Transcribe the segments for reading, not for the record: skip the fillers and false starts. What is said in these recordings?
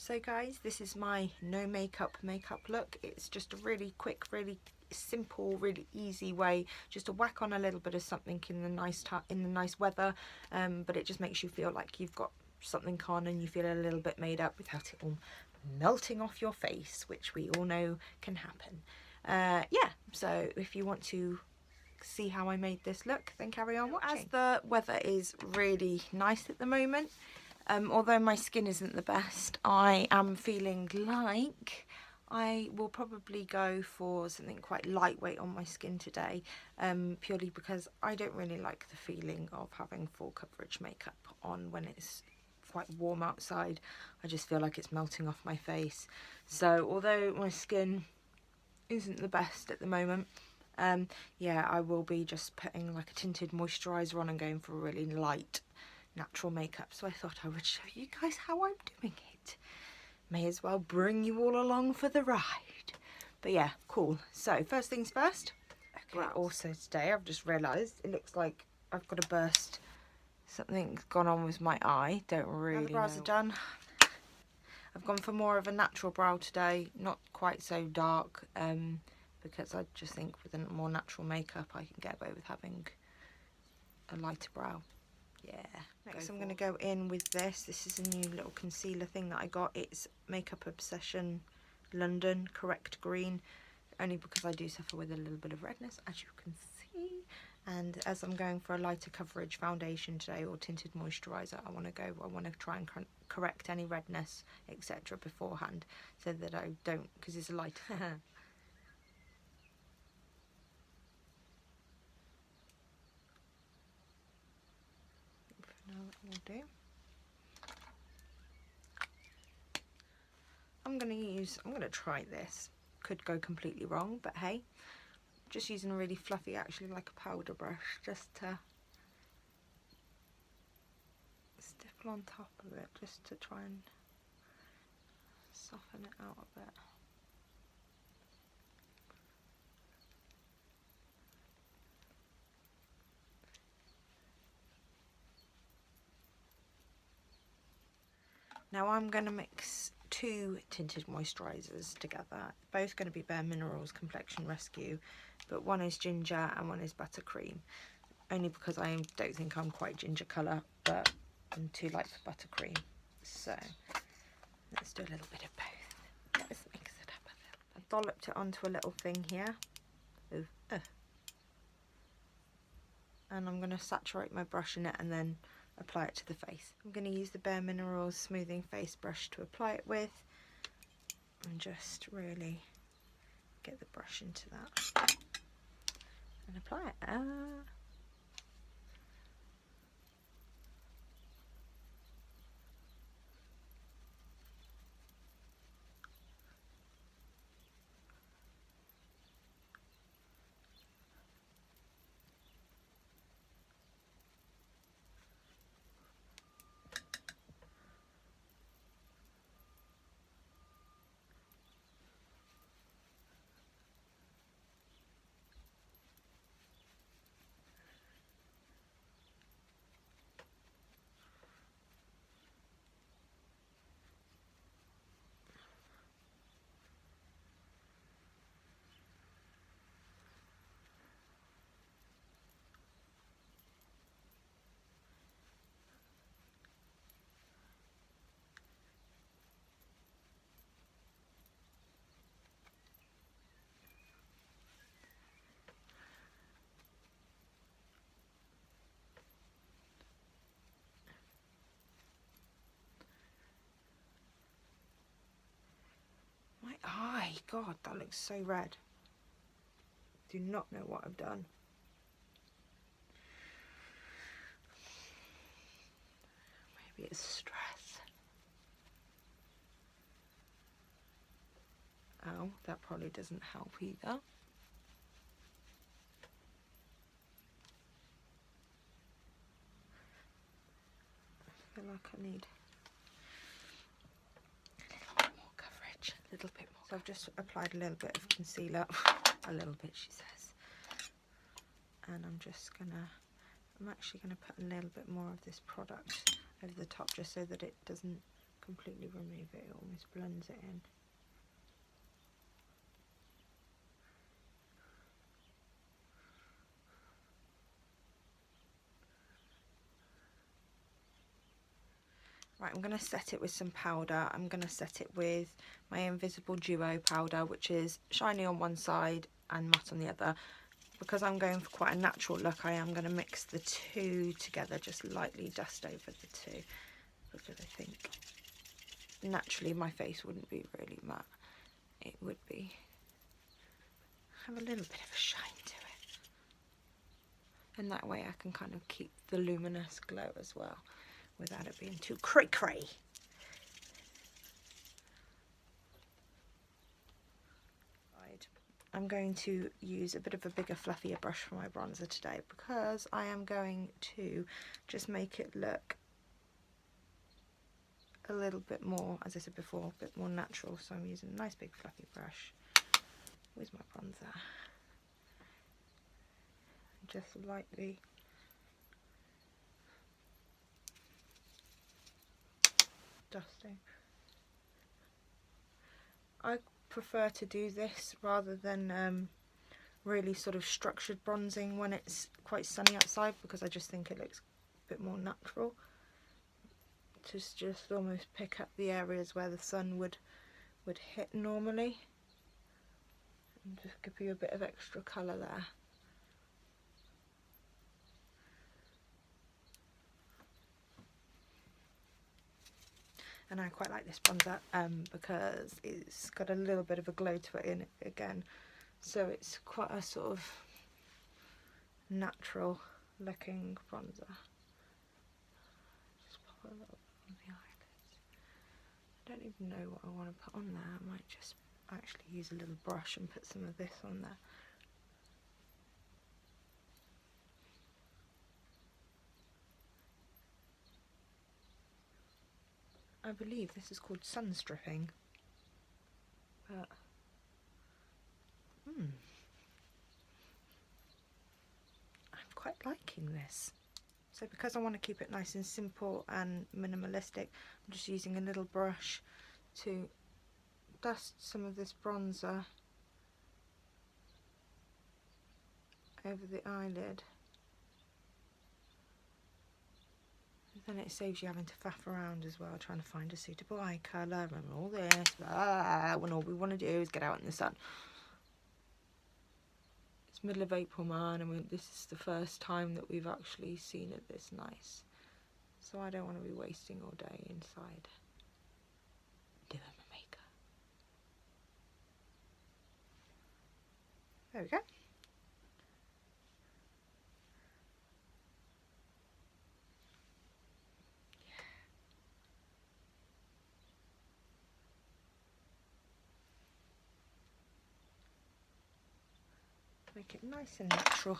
So guys, this is my no makeup look. It's just a really quick, really simple, really easy way just to whack on a little bit of something in the nice weather, but it just makes you feel like you've got something on and you feel a little bit made up without it all melting off your face, which we all know can happen. Yeah, so if you want to see how I made this look, then carry on watching. As the weather is really nice at the moment, although my skin isn't the best, I am feeling like I will probably go for something quite lightweight on my skin today, purely because I don't really like the feeling of having full coverage makeup on when it's quite warm outside. I just feel like it's melting off my face. So although my skin isn't the best at the moment, yeah, I will be just putting like a tinted moisturiser on and going for a really light natural makeup. So I thought I would show you guys how I'm doing it. May as well bring you all along for the ride. But yeah, cool. So first things first. Okay, also today I've just realised it looks like I've got a burst. Something's gone on with my eye. Don't really know. The brows are done. I've gone for more of a natural brow today, not quite so dark, because I just think with a more natural makeup I can get away with having a lighter brow. Yeah. Next I'm going to go in with this. This is a new little concealer thing that I got. It's Makeup Obsession London Correct Green, only because I do suffer with a little bit of redness, as you can see. And as I'm going for a lighter coverage foundation today or tinted moisturiser, I want to try and correct any redness, etc. beforehand, so that I don't, because it's a lighter. Now that will do. I'm going to try this. Could go completely wrong, but hey. Just using a really fluffy, actually like a powder brush, just to stipple on top of it, just to try and soften it out a bit. Now I'm going to mix two tinted moisturisers together, both going to be bareMinerals Complexion Rescue, but one is ginger and one is buttercream, only because I don't think I'm quite ginger colour, but I'm too light for buttercream. So let's do a little bit of both. Let's mix it up a little. I've dolloped it onto a little thing here. And I'm going to saturate my brush in it and then apply it to the face. I'm going to use the bareMinerals smoothing face brush to apply it with, and just really get the brush into that and apply it. My eye, God, that looks so red. Do not know what I've done. Maybe it's stress. Oh, that probably doesn't help either. I feel like I need a little bit more coverage, a little bit more. So I've just applied a little bit of concealer, a little bit she says, and I'm actually gonna put a little bit more of this product over the top just so that it doesn't completely remove it, it almost blends it in. Right, I'm going to set it with some powder. I'm going to set it with my Invisible Duo powder, which is shiny on one side and matte on the other. Because I'm going for quite a natural look, I am going to mix the two together, just lightly dust over the two, because I think naturally my face wouldn't be really matte. It would be, have a little bit of a shine to it. And that way I can kind of keep the luminous glow as well, without it being too cray-cray. I'm going to use a bit of a bigger, fluffier brush for my bronzer today, because I am going to just make it look a little bit more, as I said before, a bit more natural. So I'm using a nice big fluffy brush with my bronzer. Just lightly dusting. I prefer to do this rather than really sort of structured bronzing when it's quite sunny outside, because I just think it looks a bit more natural. Just almost pick up the areas where the sun would hit normally, and just give you a bit of extra colour there. And I quite like this bronzer because it's got a little bit of a glow to it in it again, so it's quite a sort of natural looking bronzer. Just pop a little bit on the eyelids. I don't even know what I want to put on there. I might just actually use a little brush and put some of this on there. I believe this is called sun stripping, but I'm quite liking this. So because I want to keep it nice and simple and minimalistic, I'm just using a little brush to dust some of this bronzer over the eyelid. Then it saves you having to faff around as well, trying to find a suitable eye colour and all this, when all we want to do is get out in the sun. It's middle of April, man, and this is the first time that we've actually seen it this nice. So I don't want to be wasting all day inside doing my makeup. There we go. Make it nice and natural.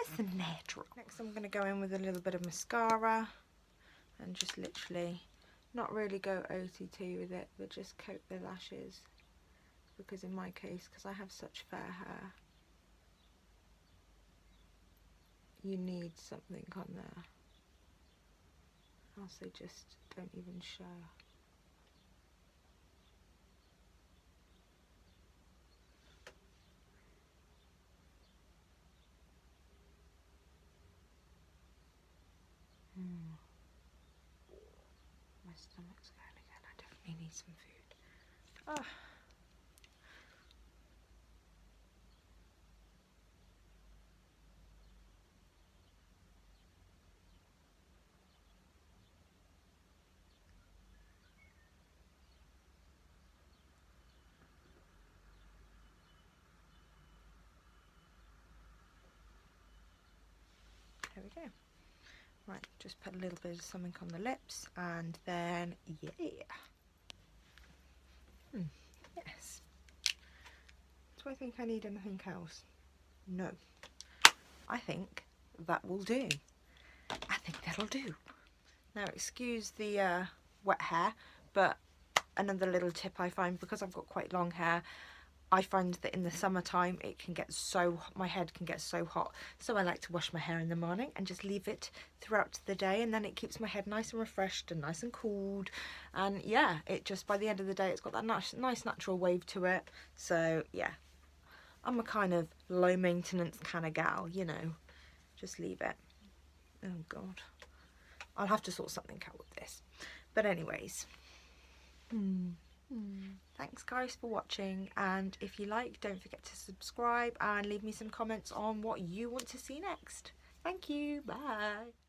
Nice and natural. Next I'm going to go in with a little bit of mascara and just literally not really go OTT with it, but just coat the lashes, because in my case, because I have such fair hair, you need something on there, else they just don't even show. My stomach's going again. I definitely need some food. Ah. There we go. Right, just put a little bit of something on the lips, and then, yeah. Yes. Do I think I need anything else? No. I think that will do. I think that'll do. Now, excuse the wet hair, but another little tip I find, because I've got quite long hair, I find that in the summertime it can get so, my head can get so hot, so I like to wash my hair in the morning and just leave it throughout the day, and then it keeps my head nice and refreshed and nice and cooled, and yeah, it just, by the end of the day, it's got that nice natural wave to it. So yeah, I'm a kind of low maintenance kind of gal, you know, just leave it. Oh god, I'll have to sort something out with this, but anyways, thanks guys for watching, and if you like, don't forget to subscribe and leave me some comments on what you want to see next. Thank you, bye.